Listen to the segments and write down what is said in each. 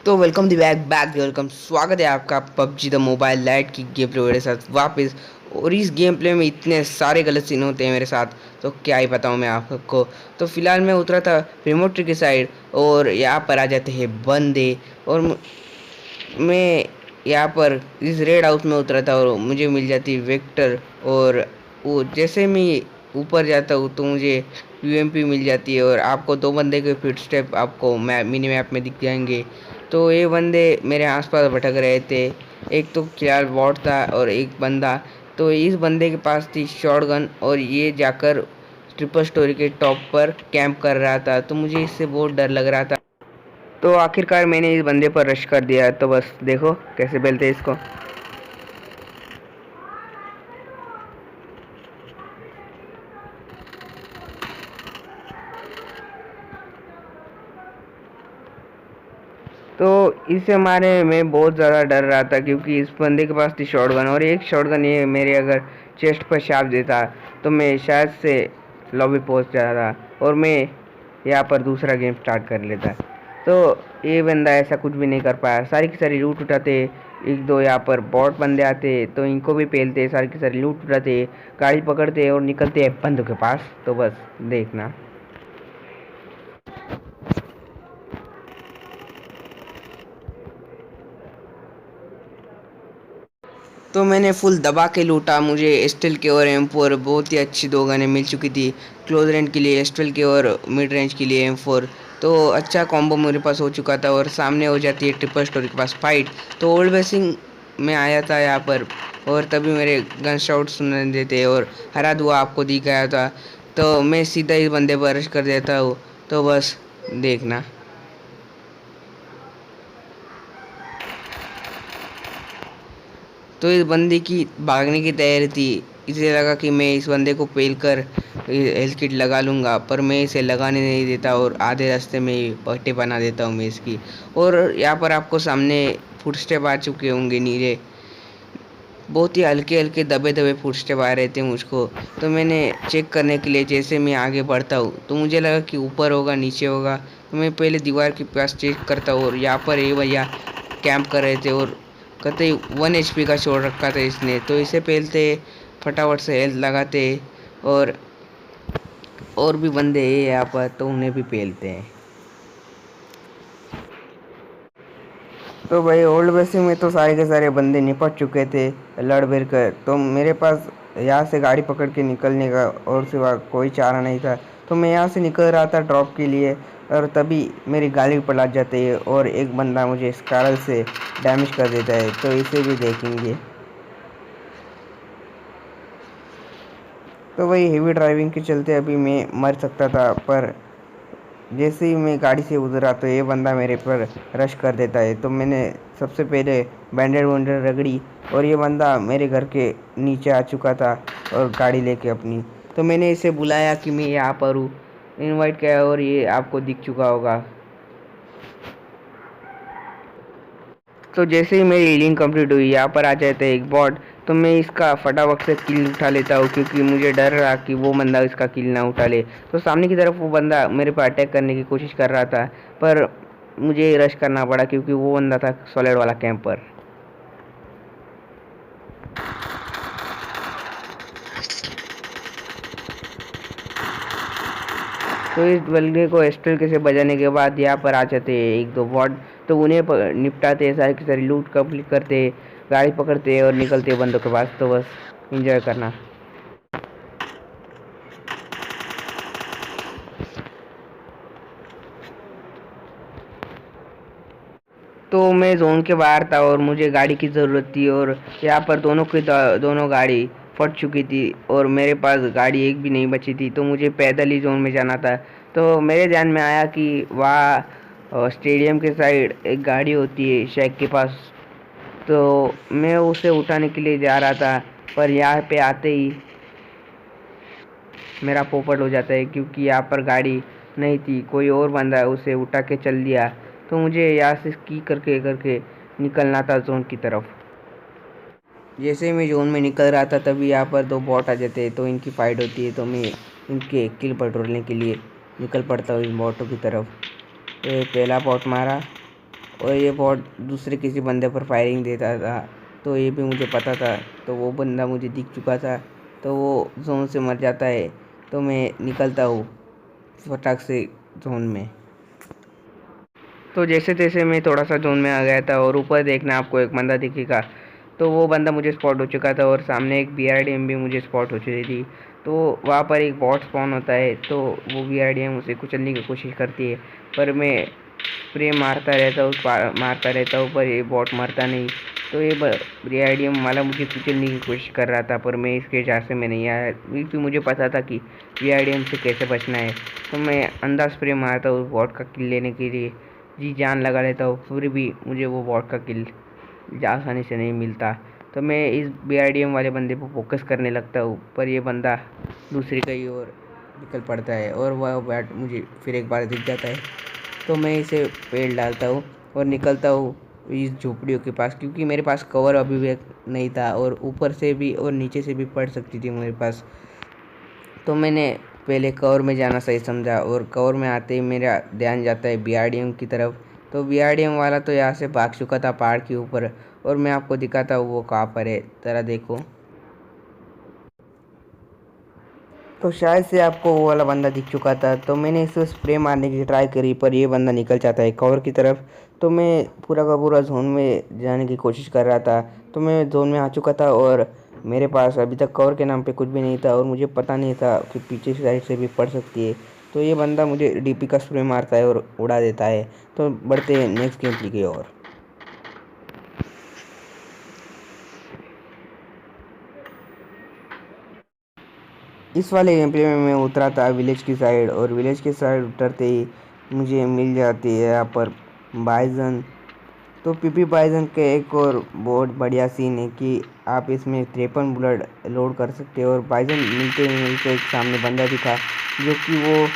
तो वेलकम दी back welcome स्वागत है आपका पबजी द मोबाइल लाइट की गेम प्ले मेरे साथ वापस। और इस गेम प्ले में इतने सारे गलत सीन होते हैं मेरे साथ, तो क्या ही बताऊं मैं आपको। तो फिलहाल मैं उतरा था रिमोट की साइड और यहाँ पर आ जाते हैं बंदे। और मैं यहाँ पर इस रेड हाउस में उतरा था और मुझे मिल जाती वेक्टर। और वो जैसे मैं ऊपर जाता हूँ तो मुझे यूएमपी मिल जाती है और आपको दो बंदे के फुट स्टेप आपको मिनी मैप में दिख जाएंगे। तो ये बंदे मेरे आसपास भटक रहे थे। एक तो फिलहाल बॉट था और एक बंदा। तो इस बंदे के पास थी शॉटगन और ये जाकर ट्रिपल स्टोरी के टॉप पर कैंप कर रहा था, तो मुझे इससे बहुत डर लग रहा था। तो आखिरकार मैंने इस बंदे पर रश कर दिया। तो बस देखो कैसे बेलते इसको। तो इससे मारे मैं बहुत ज़्यादा डर रहा था क्योंकि इस बंदे के पास थी शॉटगन और एक शॉटगन ये मेरे अगर चेस्ट पर छाप देता तो मैं शायद से लॉबी पहुंच जाता और मैं यहाँ पर दूसरा गेम स्टार्ट कर लेता। तो ये बंदा ऐसा कुछ भी नहीं कर पाया। सारी की सारी लूट उठाते। एक दो यहाँ पर बॉट बंदे आते तो इनको भी पेलते, सारी की सारी लूट उठाते, गाड़ी पकड़ते और निकलते बंदों के पास। तो बस देखना। तो मैंने फुल दबा के लूटा। मुझे एस्टेल के और M4 बहुत ही अच्छी दो गनें मिल चुकी थी। क्लोज रेंज के लिए एस्टेल के और मिड रेंज के लिए M4। तो अच्छा कॉम्बो मेरे पास हो चुका था और सामने हो जाती है ट्रिपल स्टोरी के पास फाइट। तो ओल्ड बेसिंग में आया था यहाँ पर और तभी मेरे गन शॉट सुनाई देते और हरा धुआं आपको दिख गया था। तो मैं सीधा इस बंदे पर रश कर देता हूँ। तो बस देखना। तो इस बंदे की भागने की तैयारी थी। इसे लगा कि मैं इस बंदे को पेल कर हेल्थ किट लगा लूँगा, पर मैं इसे लगाने नहीं देता और आधे रास्ते में ही पट्टे बना देता हूँ मैं इसकी। और यहाँ पर आपको सामने फुटस्टेप आ चुके होंगे नीचे। बहुत ही हल्के हल्के दबे दबे फुटस्टेप आ रहे थे मुझको। तो मैंने चेक करने के लिए जैसे मैं आगे बढ़ता हूँ तो मुझे लगा कि ऊपर होगा नीचे होगा। तो मैं पहले दीवार के पास चेक करता हूँ और यहाँ पर ये भैया कैंप कर रहे थे और कतई 1 HP का छोड़ रखा था इसने। तो इसे पहलते फटाफट से हेल्थ लगाते और भी बंदे हैं यहाँ पर तो उन्हें भी पहलते हैं। तो भाई ओल्ड बेसिंग में तो सारे के सारे बंदे निपट चुके थे लड़ भिड़ कर। तो मेरे पास यहाँ से गाड़ी पकड़ के निकलने का और सिवा कोई चारा नहीं था। तो मैं यहाँ से निकल रहा था ड्रॉप के लिए और तभी मेरी गाड़ी पलट जाती है और एक बंदा मुझे स्कारल से डैमेज कर देता है। तो इसे भी देखेंगे। तो वही हेवी ड्राइविंग के चलते अभी मैं मर सकता था, पर जैसे ही मैं गाड़ी से उतरा तो ये बंदा मेरे पर रश कर देता है। तो मैंने सबसे पहले बैंडेड वैंडेड रगड़ी और ये बंदा मेरे घर के नीचे आ चुका था और गाड़ी लेके अपनी। तो मैंने इसे बुलाया कि मैं यहाँ पर हूँ, इनवाइट किया और ये आपको दिख चुका होगा। तो जैसे ही मेरी हीलिंग कंप्लीट हुई यहाँ पर आ जाते एक बॉट। तो मैं इसका फटाफट से किल उठा लेता हूँ क्योंकि मुझे डर रहा कि वो बंदा इसका किल ना उठा ले। तो सामने की तरफ वो बंदा मेरे पर अटैक करने की कोशिश कर रहा था, पर मुझे रश करना पड़ा क्योंकि वो बंदा था सॉलिड वाला कैंपर। तो इस बल्ले को एस्ट्रल के से बजाने के बाद यहाँ पर आ जाते एक दो बॉट। तो उन्हें निपटाते, सारी की सारी लूट कंप्लीट करते, गाड़ी पकड़ते और निकलते बंदों के पास। तो बस इंजॉय करना। तो मैं जोन के बाहर था और मुझे गाड़ी की ज़रूरत थी और यहाँ पर दोनों गाड़ी फट चुकी थी और मेरे पास गाड़ी एक भी नहीं बची थी। तो मुझे पैदल ही जोन में जाना था। तो मेरे ध्यान में आया कि वहाँ स्टेडियम के साइड एक गाड़ी होती है शेख के पास। तो मैं उसे उठाने के लिए जा रहा था, पर यहाँ पे आते ही मेरा पोपट हो जाता है क्योंकि यहाँ पर गाड़ी नहीं थी, कोई और बंदा उसे उठा के चल दिया। तो मुझे यहाँ से की करके करके निकलना था जोन की तरफ। जैसे मैं जोन में निकल रहा था तभी यहाँ पर दो बॉट आ जाते हैं तो इनकी फाइट होती है। तो मैं इनके किल पटोरने के लिए निकल पड़ता हूँ इन बॉटों की तरफ। तो पहला बॉट मारा और ये बॉट दूसरे किसी बंदे पर फायरिंग देता था, तो ये भी मुझे पता था। तो वो बंदा मुझे दिख चुका था, तो वो जोन से मर जाता है। तो मैं निकलता हूँ फटाक से जोन में। तो जैसे तैसे मैं थोड़ा सा जोन में आ गया था और ऊपर देखना आपको एक बंदा दिखेगा। तो वो बंदा मुझे स्पॉट हो चुका था और सामने एक BRDM भी मुझे स्पॉट हो चुकी थी। तो वहाँ पर एक बॉट स्पॉन होता है, तो वो BRDM उसे कुचलने की कोशिश करती है, पर मैं स्प्रे मारता रहता हूँ, पर ये बॉट मरता नहीं। तो ये BRDM वाला मुझे कुचलने की कोशिश कर रहा था, पर मैं इसके चार से में नहीं आया, क्योंकि मुझे पता था कि BRDM से कैसे बचना है। तो मैं अंधा स्प्रे मारता हूँ बॉट का किल लेने के लिए, जी जान लगा लेता हूँ, फिर भी मुझे वो बॉट का किल आसानी से नहीं मिलता। तो मैं इस BRDM वाले बंदे पर फोकस करने लगता हूँ, पर ये बंदा दूसरी कहीं और निकल पड़ता है और वह बैट मुझे फिर एक बार दिख जाता है। तो मैं इसे पेड़ डालता हूँ और निकलता हूँ इस झोपड़ियों के पास, क्योंकि मेरे पास कवर अभी भी नहीं था और ऊपर से भी और नीचे से भी पड़ सकती थी मेरे पास। तो मैंने पहले कवर में जाना सही समझा और कवर में आते ही मेरा ध्यान जाता है BRDM की तरफ। तो BRDM वाला तो यहाँ से भाग चुका था पहाड़ के ऊपर, और मैं आपको दिखाता हूँ वो कहाँ पर है, ज़रा देखो। तो शायद से आपको वो वाला बंदा दिख चुका था। तो मैंने इसे स्प्रे मारने की ट्राई करी, पर ये बंदा निकल जाता है कवर की तरफ। तो मैं पूरा का पूरा जोन में जाने की कोशिश कर रहा था। तो मैं जोन में आ चुका था और मेरे पास अभी तक कवर के नाम पे कुछ भी नहीं था, और मुझे पता नहीं था कि पीछे की साइड से भी पड़ सकती है। तो ये बंदा मुझे DP का स्प्रे मारता है और उड़ा देता है। तो बढ़ते हैं नेक्स्ट गेम प्ले की ओर। इस वाले गेम प्ले में मैं उतरा था विलेज की साइड, और विलेज की साइड उतरते ही मुझे मिल जाती है यहाँ पर बाइजन। तो PP बाइजन के एक और बहुत बढ़िया सीन है कि आप इसमें 53 बुलेट लोड कर सकते हो, और बाइजन मिलते ही मिलते एक सामने बंदा दिखा जो कि वो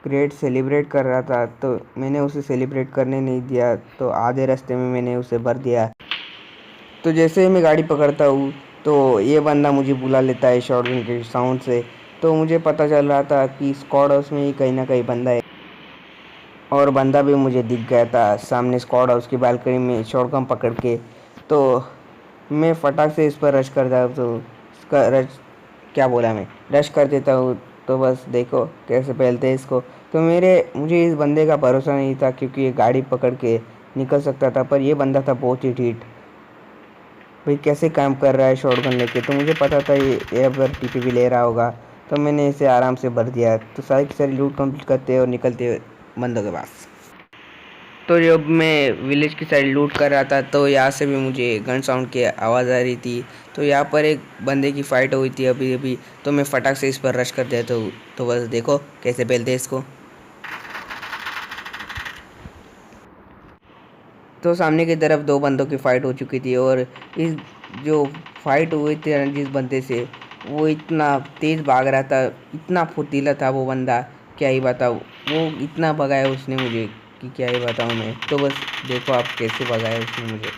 क्रेट सेलिब्रेट कर रहा था। तो मैंने उसे सेलिब्रेट करने नहीं दिया, तो आधे रास्ते में मैंने उसे भर दिया। तो जैसे ही मैं गाड़ी पकड़ता हूँ, तो ये बंदा मुझे बुला लेता है शॉटगन के साउंड से। तो मुझे पता चल रहा था कि स्क्वाड हाउस में ही कहीं ना कहीं बंदा है, और बंदा भी मुझे दिख गया था सामने स्क्वाड हाउस की बालकनी में शॉटगन पकड़ के। तो मैं फटाक से इस पर रश कर देता हूँ, तो इसका रश क्या बोला मैं रश कर देता हूँ। तो बस देखो कैसे पहलते हैं इसको। तो मुझे इस बंदे का भरोसा नहीं था, क्योंकि ये गाड़ी पकड़ के निकल सकता था, पर ये बंदा था बहुत ही ढीठ। भाई कैसे काम कर रहा है शॉटगन लेके, तो मुझे पता था ये अगर TP भी ले रहा होगा। तो मैंने इसे आराम से भर दिया। तो सारी की सारी लूट कंप्लीट करते और निकलते बंदों के पास। तो जब मैं विलेज की साइड लूट कर रहा था, तो यहाँ से भी मुझे गन साउंड की आवाज़ आ रही थी। तो यहाँ पर एक बंदे की फ़ाइट हुई थी अभी अभी। तो मैं फटाक से इस पर रश कर देता हूँ। तो बस देखो कैसे पहलते इसको। तो सामने की तरफ दो बंदों की फ़ाइट हो चुकी थी, और इस जो फाइट हुई थी जिस बंदे से, वो इतना तेज़ भाग रहा था, इतना फुर्तीला था वो बंदा, क्या ही बताऊँ। वो इतना भगाया उसने मुझे कि क्या ही बताऊँ मैं। तो बस देखो आप कैसे भगाया उसने मुझे।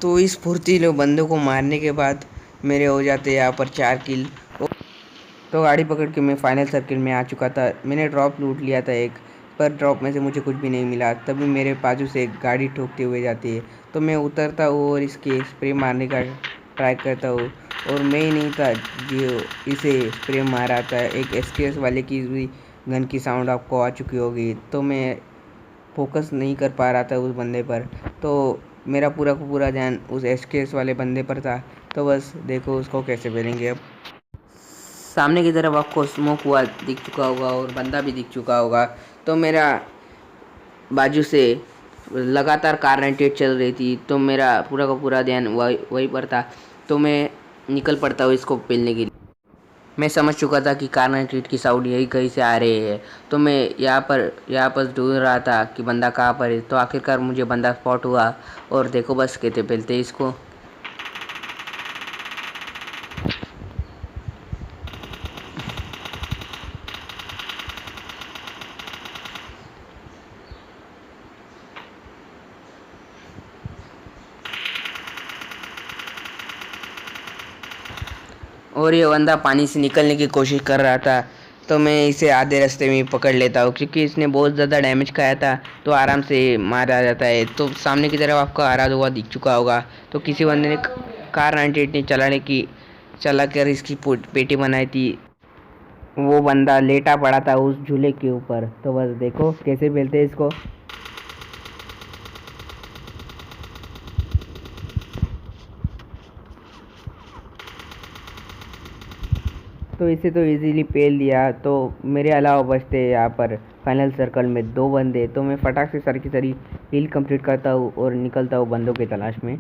तो इस फुर्तीले बंदों को मारने के बाद मेरे हो जाते यहाँ पर 4 किल। तो गाड़ी पकड़ के मैं फाइनल सर्किल में आ चुका था। मैंने ड्रॉप लूट लिया था एक, पर ड्रॉप में से मुझे कुछ भी नहीं मिला। तभी मेरे बाजू से एक गाड़ी ठोकते हुए जाती है। तो मैं उतरता हूँ और इसके स्प्रे मारने का ट्राई करता हूँ, और मैं ही नहीं था जो इसे स्प्रे मारा था। एक SKS वाले की भी गन की साउंड आपको आ चुकी होगी। तो मैं फोकस नहीं कर पा रहा था उस बंदे पर। तो मेरा पूरा का पूरा ध्यान उस SKS वाले बंदे पर था। तो बस देखो उसको कैसे पेलेंगे अब। सामने की तरफ आपको स्मोक हुआ दिख चुका होगा और बंदा भी दिख चुका होगा। तो मेरा बाजू से लगातार कार 98 चल रही थी, तो मेरा पूरा का पूरा ध्यान वही पर था। तो मैं निकल पड़ता हूँ इसको पेलने के लिए। मैं समझ चुका था कि कार 98 की साउंड यही कहीं से आ रही है। तो मैं यहाँ पर ढूंढ रहा था कि बंदा कहाँ पर है। तो आखिरकार मुझे बंदा स्पॉट हुआ, और देखो बस कहते पेलते इसको। और ये बंदा पानी से निकलने की कोशिश कर रहा था। तो मैं इसे आधे रास्ते में ही पकड़ लेता हूँ, क्योंकि इसने बहुत ज़्यादा डैमेज खाया था, तो आराम से मारा जाता है। तो सामने की तरफ आपको आराध हुआ दिख चुका होगा। तो किसी बंदे ने कार 98 ने चला कर इसकी पेटी बनाई थी। वो बंदा लेटा पड़ा था उस झूले के ऊपर। तो बस देखो कैसे खेलते हैं इसको। तो इसे तो इजीली पेल दिया। तो मेरे अलावा बचते यहाँ पर फाइनल सर्कल में 2 बंदे। तो मैं फटाक से सर की सारी हील कंप्लीट करता हूँ और निकलता हूँ बंदों की तलाश में।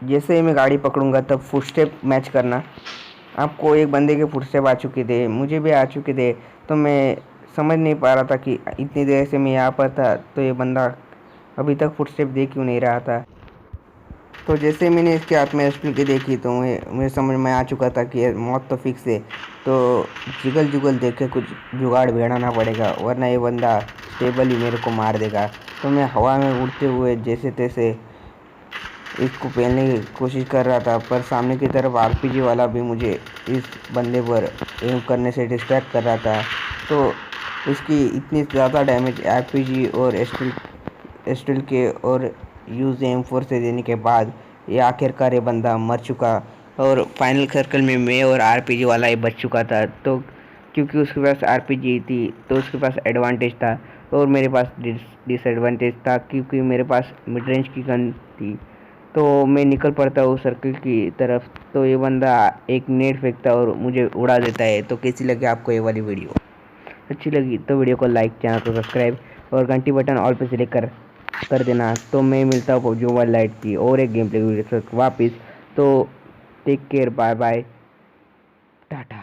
जैसे ही मैं गाड़ी पकड़ूंगा तब फुटस्टेप मैच करना। आपको एक बंदे के फुटस्टेप आ चुके थे, मुझे भी आ चुके थे। तो मैं समझ नहीं पा रहा था कि इतनी देर से मैं यहाँ पर था तो ये बंदा अभी तक फुटस्टेप दे क्यों नहीं रहा था। तो जैसे मैंने इसके हाथ में एस्ट्रल की देखी तो मुझे समझ में आ चुका था कि मौत तो फिक्स है। तो जुगल जुगल देख के कुछ जुगाड़ भेड़ाना पड़ेगा, वरना ये बंदा स्टेबल ही मेरे को मार देगा। तो मैं हवा में उड़ते हुए जैसे तैसे इसको पहनने की कोशिश कर रहा था, पर सामने की तरफ आरपीजी वाला भी मुझे इस बंदे पर एम करने से डिस्ट्रैक्ट कर रहा था। तो उसकी इतनी ज़्यादा डैमेज आरपीजी और एस्टिल के और यूज़ M4 से देने के बाद ये आखिरकार ये बंदा मर चुका। और फाइनल सर्कल में मैं और आरपीजी वाला ही बच चुका था। तो क्योंकि उसके पास आरपीजी थी तो उसके पास एडवांटेज था, और मेरे पास डिसएडवांटेज था क्योंकि मेरे पास मिड रेंज की गन थी। तो मैं निकल पड़ता हूँ सर्कल की तरफ। तो ये बंदा एक नेट फेंकता और मुझे उड़ा देता है। तो कैसी लगी आपको ये वाली वीडियो? अच्छी लगी तो वीडियो को लाइक, चैनल को सब्सक्राइब और घंटी बटन ऑल पे सिलेक्ट कर देना। तो मैं मिलता हूँ पबजी मोबाइल लाइट की और एक गेम प्ले वीडियो के साथ वापस। तो take care, bye bye, Tata.